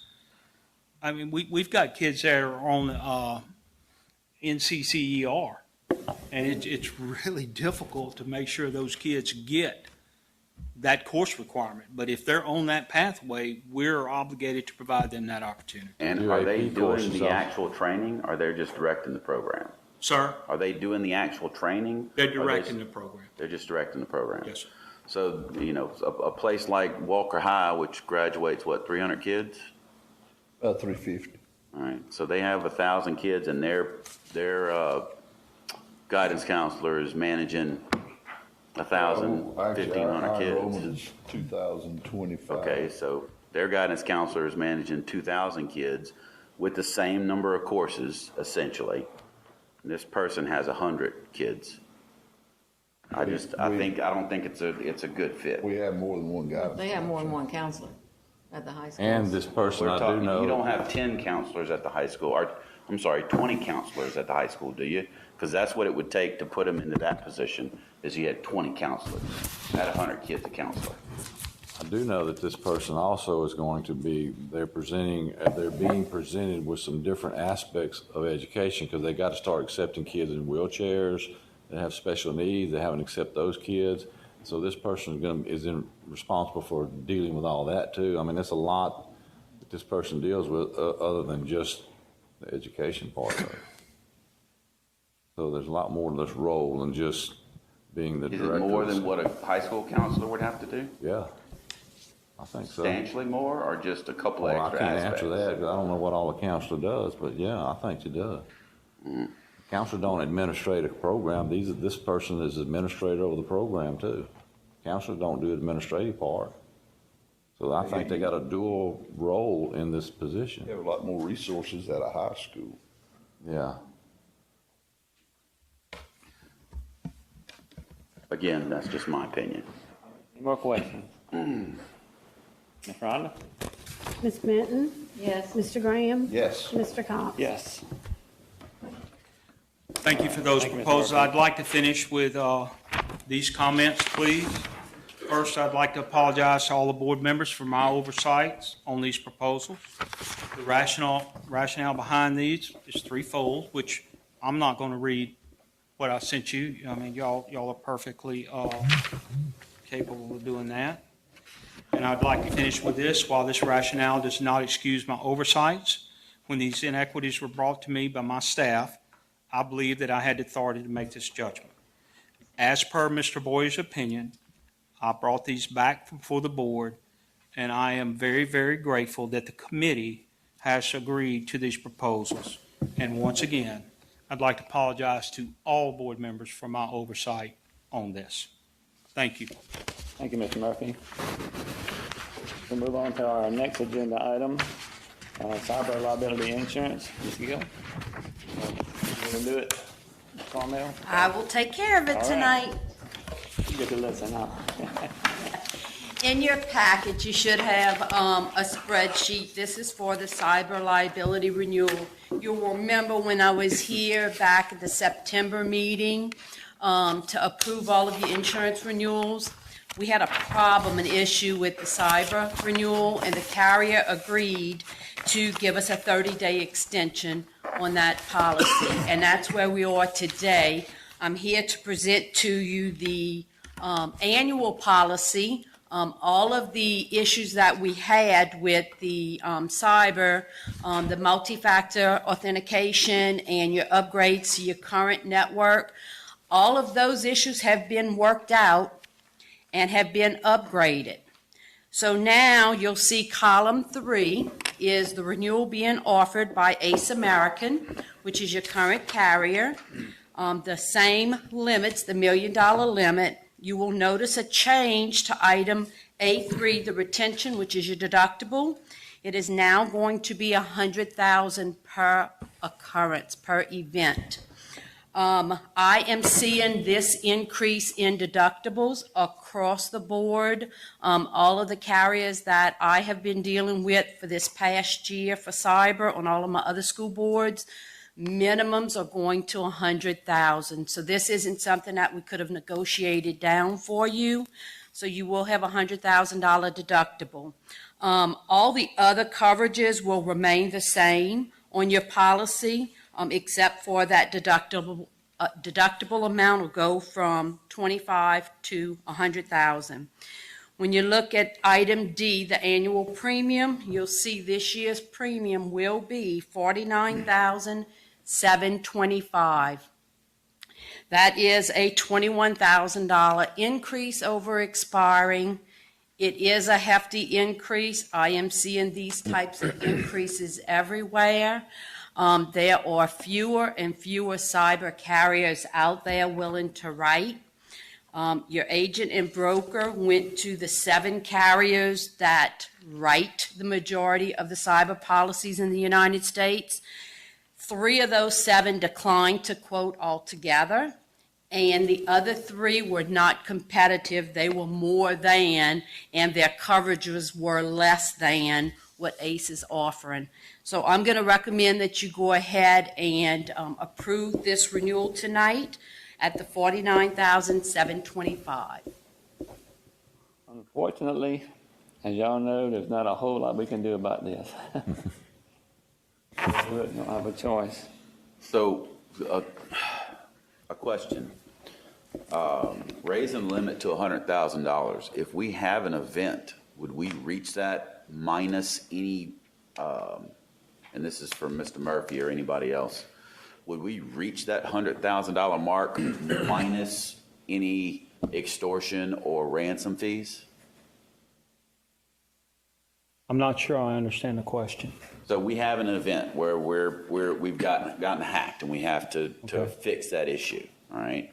I mean, we've got kids that are on NCCER, and it's really difficult to make sure those kids get that course requirement. But if they're on that pathway, we're obligated to provide them that opportunity. And are they AP doing courses the also. actual training, or they're just directing the program? Sir, Are they doing the actual training? they're Or directing the program. They're just directing the program? Yes, sir. So, a place like Walker High, which graduates, what, 300 kids? 350. All right, so they have 1,000 kids, and their guidance counselor is managing 1,000, Actually, 1,500 our kids. enrollment is 2,025. Okay, so their guidance counselor is managing 2,000 kids with the same number of courses, essentially. And this person has 100 kids. I don't think it's a good fit. We have more than one guy. They have more than one counselor at the high school. And this person, We're I do talking, know. you don't have 10 counselors at the high school, or, I'm sorry, 20 counselors at the high school, do you? Because that's what it would take to put them into that position, is you had 20 counselors, at 100 kids a counselor. I do know that this person also is going to be, they're being presented with some different aspects of education, because they got to start accepting kids in wheelchairs that have special needs. They haven't accepted those kids. So this person is responsible for dealing with all that too. I mean, it's a lot that this person deals with other than just the education part of it. So there's a lot more to this role than just being the Is director. it more than what a high school counselor would have to do? Yeah, I think so. Substantially more, or just a couple of Well, I extra can't aspects? answer that, 'cause I don't know what all a counselor does, but yeah, I think she does. Counselor don't administrate a program. This person is administrator of the program too. Counselors don't do the administrative part. So I think they got a dual role in this position. We have a lot more resources at a high school. Yeah. Again, that's just my opinion. Any more questions? Ms. Rhonda? Ms. Benton? Yes. Mr. Graham? Yes. Mr. Cox? Yes. Thank you for those Thank you, Mr. proposals. Murphy. I'd like to finish with these comments, please. First, I'd like to apologize to all the board members for my oversights on these proposals. The rationale behind these is threefold, which I'm not going to read what I sent you. I mean, y'all are perfectly capable of doing that. And I'd like to finish with this. While this rationale does not excuse my oversights, when these inequities were brought to me by my staff, I believe that I had the authority to make this judgment. As per Mr. Boyer's opinion, I brought these back before the board, and I am very, very grateful that the committee has agreed to these proposals. And once again, I'd like to apologize to all board members for my oversight on this. Thank you. Thank you, Mr. Murphy. We'll move on to our next agenda item, cyber liability insurance. Ms. Gill? You want to do it, Carmel? I will take care of it All right. tonight. You get to listen, huh? In your package, you should have a spreadsheet. This is for the cyber liability renewal. You'll remember when I was here back at the September meeting to approve all of the insurance renewals, we had a problem, an issue with the cyber renewal, and the carrier agreed to give us a 30-day extension on that policy, and that's where we are today. I'm here to present to you the annual policy All of the issues that we had with the cyber, the multi-factor authentication and your upgrades to your current network, all of those issues have been worked out and have been upgraded. So now you'll see column 3 is the renewal being offered by Ace American, which is your current carrier. The same limits, the $1 million limit. You will notice a change to item A3, the retention, which is your deductible. It is now going to be $100,000 per occurrence, per event. I am seeing this increase in deductibles across the board. All of the carriers that I have been dealing with for this past year for cyber on all of my other school boards, minimums are going to $100,000. So this isn't something that we could have negotiated down for you. So you will have a $100,000 deductible. All the other coverages will remain the same on your policy, except for that deductible amount will go from $25,000 to $100,000. When you look at item D, the annual premium, you'll see this year's premium will be $49,725. That is a $21,000 increase over expiring. It is a hefty increase. I am seeing these types of increases everywhere. There are fewer and fewer cyber carriers out there willing to write. Your agent and broker went to the 7 carriers that write the majority of the cyber policies in the United States. 3 of those 7 declined to quote altogether, and the other 3 were not competitive. They were more than, and their coverages were less than what ACE is offering. So I'm going to recommend that you go ahead and approve this renewal tonight at the $49,725. Unfortunately, as y'all know, there's not a whole lot we can do about this. We don't have a choice. So, a question. Raising the limit to $100,000. If we have an event, would we reach that minus any, and this is for Mr. Murphy or anybody else, would we reach that $100,000 mark minus any extortion or ransom fees? I'm not sure I understand the question. So we have an event where we've gotten hacked and we have to fix that issue, all right?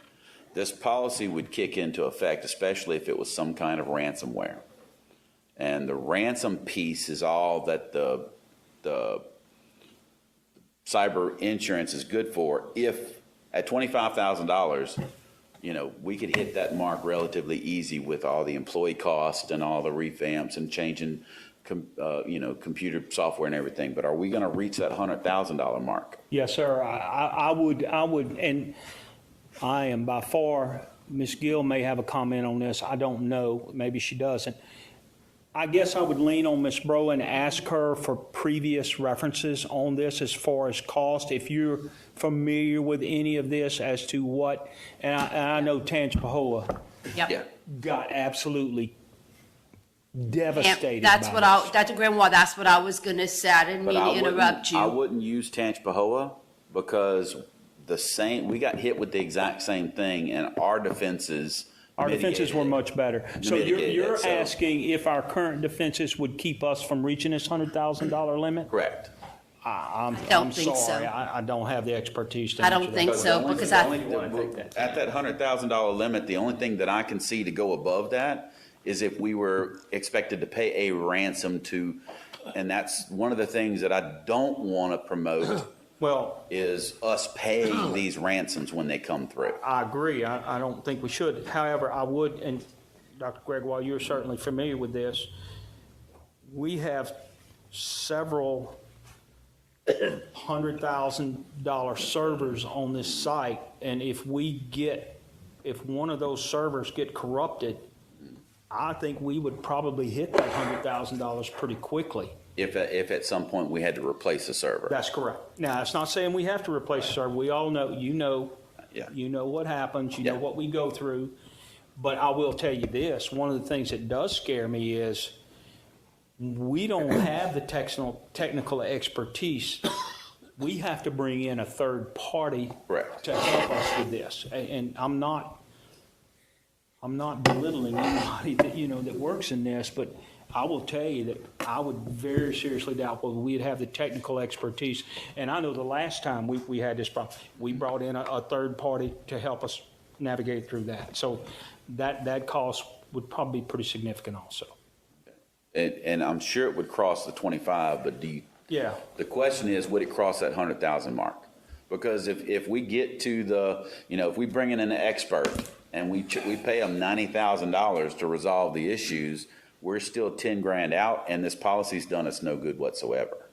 This policy would kick into effect, especially if it was some kind of ransomware. And the ransom piece is all that the cyber insurance is good for. If at $25,000, we could hit that mark relatively easy with all the employee costs and all the revamps and changing computer software and everything, but are we going to reach that $100,000 mark? Yes, sir. I would, and I am by far, Ms. Gill may have a comment on this. I don't know. Maybe she doesn't. I guess I would lean on Ms. Bro and ask her for previous references on this as far as cost. If you're familiar with any of this as to what, and I know Tangipahoa got absolutely devastated. That's what Dr. Greenwald, that's what I was going to say. I didn't mean to interrupt you. I wouldn't use Tangipahoa because we got hit with the exact same thing, and our defenses were much better. So you're asking if our current defenses would keep us from reaching this $100,000 limit? Correct. I'm think sorry. so. I don't have the expertise to I answer don't that. think so, because at that $100,000 limit, the only thing that I can see to go above that is if we were expected to pay a ransom and that's one of the things that I don't want to promote. Is us paying these ransoms when they come through. I agree. I don't think we should. However, I would, and Dr. Gregg, while you're certainly familiar with this, we have several $100,000 servers on this site, and if one of those servers get corrupted, I think we would probably hit that $100,000 pretty quickly. If at some point we had to replace a server. That's correct. Now, it's not saying we have to replace a server. We all know, you know what happens, you know what we go through. But I will tell you this, one of the things that does scare me is we don't have the technical expertise. We have to bring in a third party Correct. to help us with this. And I'm not belittling anybody that, that works in this, but I will tell you that I would very seriously doubt whether we'd have the technical expertise. And I know the last time we had this problem, we brought in a third party to help us navigate through that. So that cost would probably be pretty significant also. And I'm sure it would cross the 25, but Yeah. the question is, would it cross that 100,000 mark? Because if we get to if we bring in an expert and we pay them $90,000 to resolve the issues, we're still 10 grand out, and this policy's done us no good whatsoever.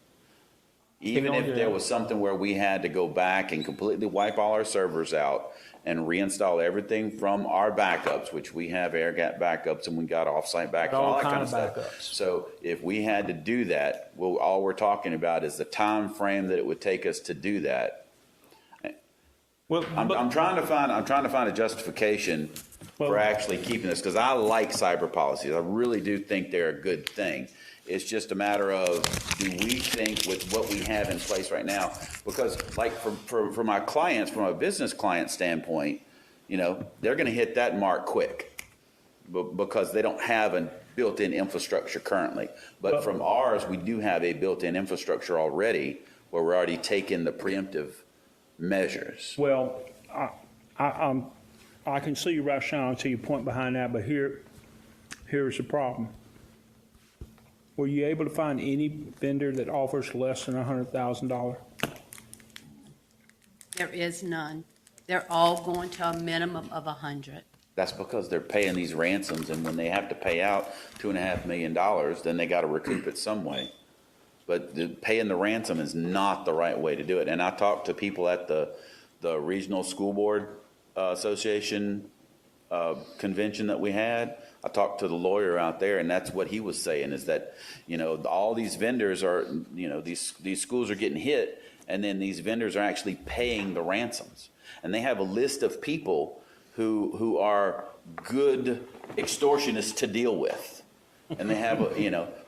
Even if there was something where we had to go back and completely wipe all our servers out and reinstall everything from our backups, which we have air gap backups and we got offsite backups, all that kind of stuff. Backups. So if we had to do that, well, all we're talking about is the time frame that it would take us to do that. Well, I'm trying to find a justification for actually keeping this, because I like cyber policies. I really do think they're a good thing. It's just a matter of, do we think with what we have in place right now? Because like for my clients, from a business client standpoint, they're going to hit that mark quick because they don't have a built-in infrastructure currently. But from ours, we do have a built-in infrastructure already where we're already taking the preemptive measures. Well, I can see your rationale and see your point behind that, but here's the problem. Were you able to find any vendor that offers less than $100,000? There is none. They're all going to a minimum of 100. That's because they're paying these ransoms, and when they have to pay out $2.5 million, then they got to recoup it some way. But paying the ransom is not the right way to do it. And I talked to people at the Regional School Board Association convention that we had. I talked to the lawyer out there, and that's what he was saying, is that, all these vendors are, these schools are getting hit, and then these vendors are actually paying the ransoms. And they have a list of people who are good extortionists to deal with. And they have,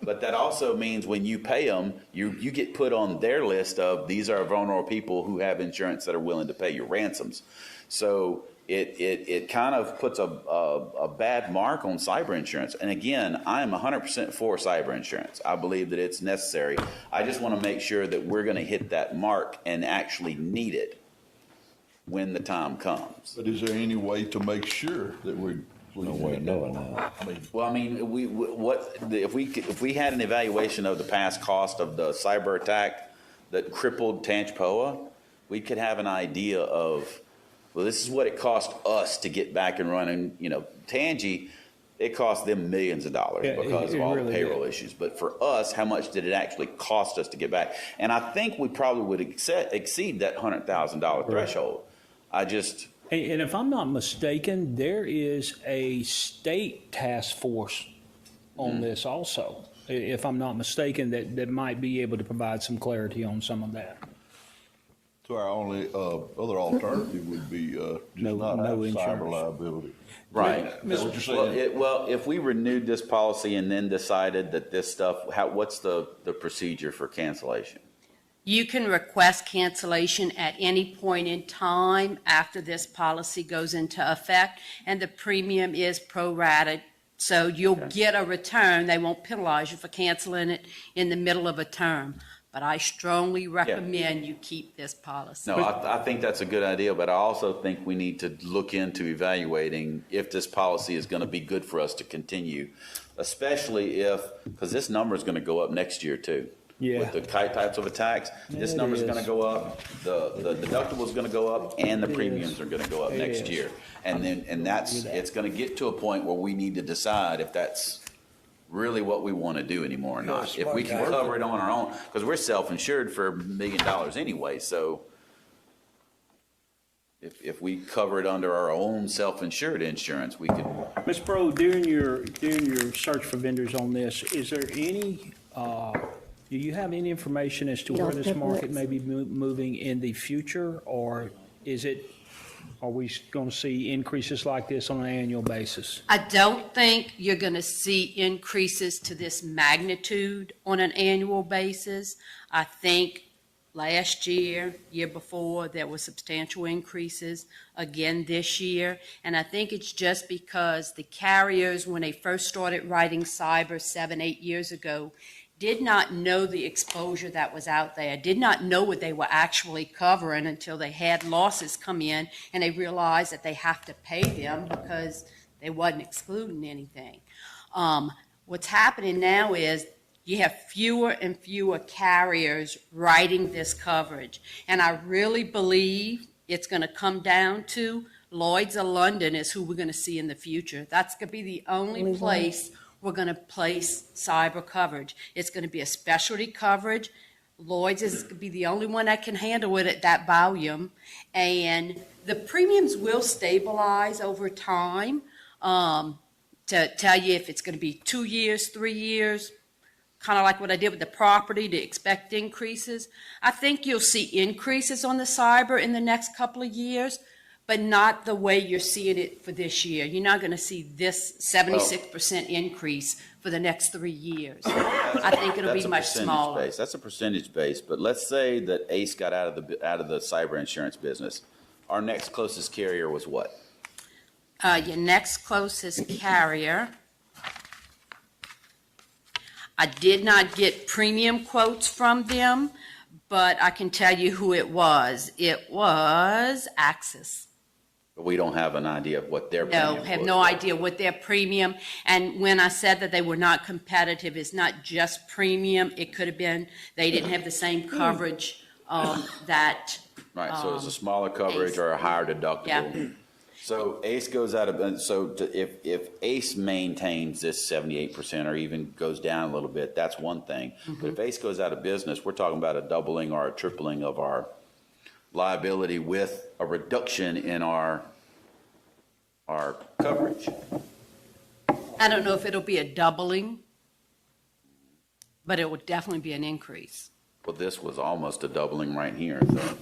but that also means when you pay them, you get put on their list of, these are vulnerable people who have insurance that are willing to pay your ransoms. So it kind of puts a bad mark on cyber insurance. And again, I am 100% for cyber insurance. I believe that it's necessary. I just want to make sure that we're going to hit that mark and actually need it when the time comes. But is there any way to make sure that we're No way of knowing that. If we had an evaluation of the past cost of the cyber attack that crippled Tangipahoa, we could have an idea of, well, this is what it cost us to get back and running. Tangi, it cost them millions of dollars because of all the payroll issues. But for us, how much did it actually cost us to get back? And I think we probably would exceed that $100,000 threshold. And if I'm not mistaken, there is a state task force on this also, if I'm not mistaken, that might be able to provide some clarity on some of that. So our only other alternative would be just not have cyber liability. Right. That's what you're saying. Well, if we renewed this policy and then decided that this stuff, what's the procedure for cancellation? You can request cancellation at any point in time after this policy goes into effect, and the premium is prorated. So you'll get a return. They won't penalize you for canceling it in the middle of a term. But I strongly recommend you keep this policy. No, I think that's a good idea, but I also think we need to look into evaluating if this policy is going to be good for us to continue, especially because this number is going to go up next year too. Yeah. With the types of attacks, this number is going to go up, the deductible is going to go up, and the premiums are going to go up next year. And it's going to get to a point where we need to decide if that's really what we want to do anymore or not. If we can cover it on our own, because we're self-insured for $1 million anyway, so if we cover it under our own self-insured insurance, we could. Ms. Bro, during your search for vendors on this, is there any, do you have any information as to where this market may be moving in the future, or is it are we going to see increases like this on an annual basis? I don't think you're going to see increases to this magnitude on an annual basis. I think last year, year before, there were substantial increases again this year. And I think it's just because the carriers, when they first started writing cyber 7, 8 years ago, did not know the exposure that was out there, did not know what they were actually covering until they had losses come in and they realized that they have to pay them because they wasn't excluding anything. What's happening now is you have fewer and fewer carriers writing this coverage. And I really believe it's going to come down to Lloyd's of London is who we're going to see in the future. That's going to be the only place we're going to place cyber coverage. It's going to be a specialty coverage. Lloyd's is going to be the only one that can handle it at that volume. And the premiums will stabilize over time. To tell you if it's going to be 2 years, 3 years, kind of like what I did with the property to expect increases. I think you'll see increases on the cyber in the next couple of years, but not the way you're seeing it for this year. You're not going to see this 76% increase for the next 3 years. I think it'll be much smaller. That's a percentage base. But let's say that ACE got out of the cyber insurance business. Our next closest carrier was what? Your next closest carrier, I did not get premium quotes from them, but I can tell you who it was. It was Axis. But we don't have an idea of what their premium was. No, have no idea what their premium, and when I said that they were not competitive, it's not just premium. It could have been they didn't have the same coverage that. Right, so it's a smaller coverage or a higher deductible. Yeah. So ACE goes out of, if ACE maintains this 78% or even goes down a little bit, that's one thing. But if ACE goes out of business, we're talking about a doubling or a tripling of our liability with a reduction in our coverage. I don't know if it'll be a doubling, but it will definitely be an increase. Well, this was almost a doubling right here, so.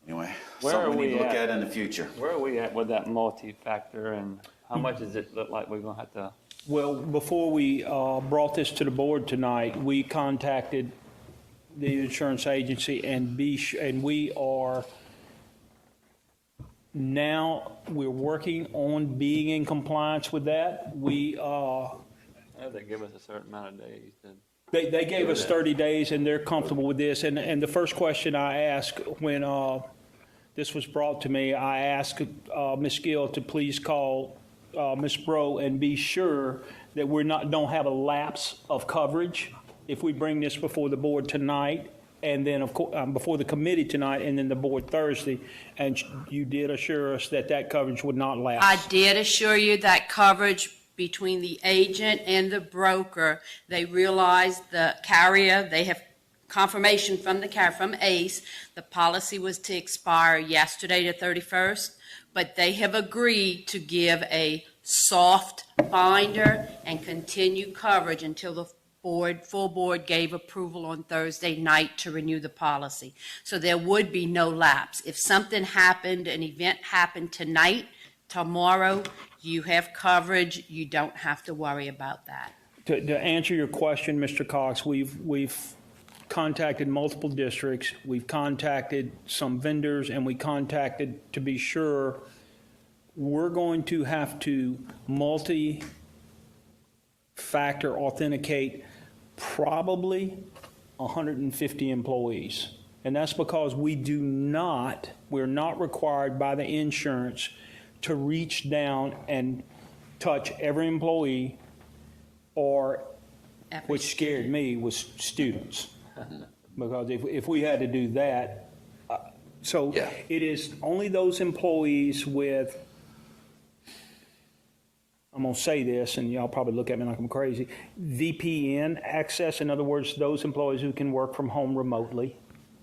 Anyway, something we need to look at in the future. Where are we at with that multi-factor, and how much does it look like we're going to have to? Well, before we brought this to the board tonight, we contacted the insurance agency and we are now, we're working on being in compliance with that. We They give us a certain amount of days. They gave us 30 days, and they're comfortable with this. And the first question I asked when this was brought to me, I asked Ms. Gill to please call Ms. Bro and be sure that don't have a lapse of coverage if we bring this before the board tonight, and then of course before the committee tonight, and then the board Thursday. And you did assure us that coverage would not lapse. I did assure you that coverage between the agent and the broker, they realized the carrier, they have confirmation from the carrier, from ACE, the policy was to expire yesterday the 31st, but they have agreed to give a soft binder and continue coverage until the full board gave approval on Thursday night to renew the policy. So there would be no lapse. If something happened, an event happened tonight, tomorrow, you have coverage. You don't have to worry about that. To answer your question, Mr. Cox, we've contacted multiple districts. We've contacted some vendors, and we contacted to be sure. We're going to have to multi-factor authenticate probably 150 employees. And that's because we're not required by the insurance to reach down and touch every employee, or which scared me was students. Because if we had to do that, it is only those employees with, I'm going to say this, and y'all probably look at me like I'm crazy, VPN access. In other words, those employees who can work from home remotely,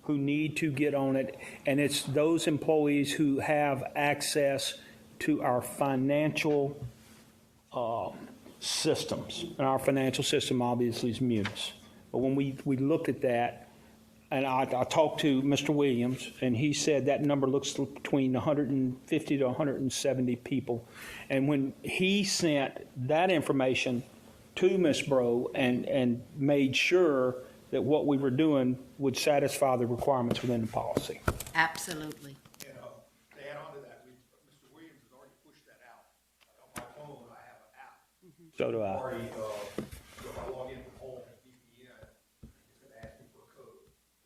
who need to get on it. And it's those employees who have access to our financial systems. And our financial system obviously is Munis. But when we looked at that, And I talked to Mr. Williams, and he said that number looks between 150 to 170 people. And when he sent that information to Ms. Bro and made sure that what we were doing would satisfy the requirements within the policy. Absolutely. And to add on to that, Mr. Williams has already pushed that out. On my phone, I have an app. So do I. Already, if I log in from home at VPN, it's going to ask me for a code.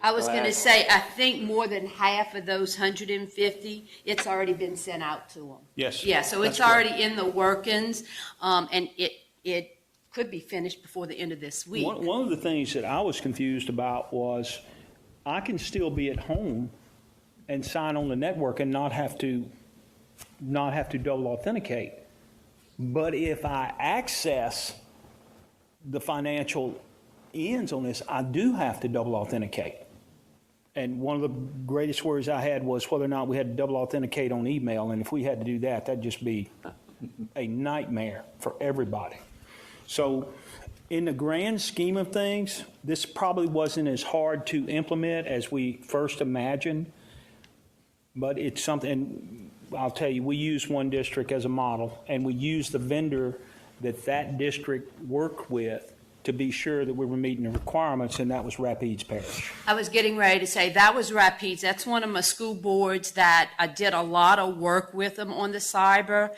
I was going to say, I think more than half of those 150, it's already been sent out to them. Yes. Yeah, so it's That's correct. already in the workings, and it could be finished before the end of this week. One of the things that I was confused about was I can still be at home and sign on the network and not have to double authenticate. But if I access the financial ends on this, I do have to double authenticate. And one of the greatest worries I had was whether or not we had to double authenticate on email. And if we had to do that, that'd just be a nightmare for everybody. So in the grand scheme of things, this probably wasn't as hard to implement as we first imagined, but it's something, I'll tell you, we use one district as a model, and we use the vendor that district worked with to be sure that we were meeting the requirements, and that was Rapides Parish. I was getting ready to say, that was Rapides. That's one of my school boards that I did a lot of work with them on the cyber,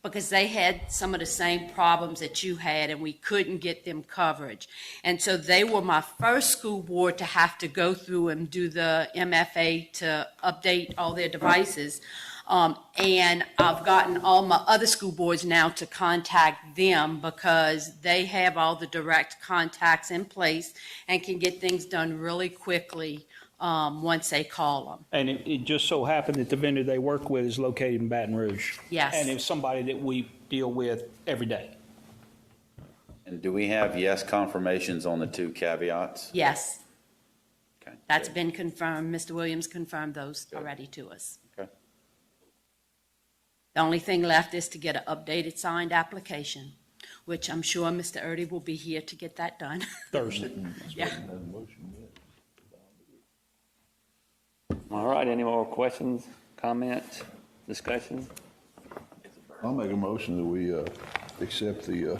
because they had some of the same problems that you had, and we couldn't get them coverage. And so they were my first school board to have to go through and do the MFA to update all their devices. And I've gotten all my other school boards now to contact them because they have all the direct contacts in place and can get things done really quickly once they call them. And it just so happened that the vendor they work with is located in Baton Rouge. Yes. And it's somebody that we deal with every day. And do we have yes confirmations on the two caveats? Yes, Okay. that's been confirmed. Mr. Williams confirmed those already to us. Okay. The only thing left is to get an updated signed application, which I'm sure Mr. Erdy will be here to get that done. Thursday. Yeah. All right, any more questions, comments, discussion? I'll make a motion that we accept the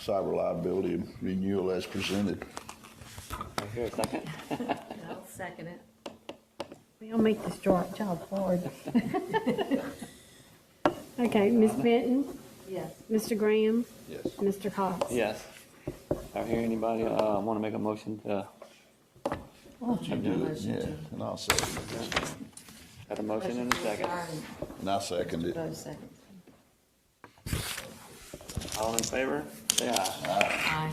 cyber liability renewal as presented. I hear a second. I'll second it. We'll make this job hard. Okay, Ms. Benton, Yes. Mr. Graham, Yes. Mr. Cox. Yes. I hear anybody want to make a motion to, You do it, yeah, and I'll second it. got a motion and a second. And I second it. Both seconds. All in favor? Say aye. Aye.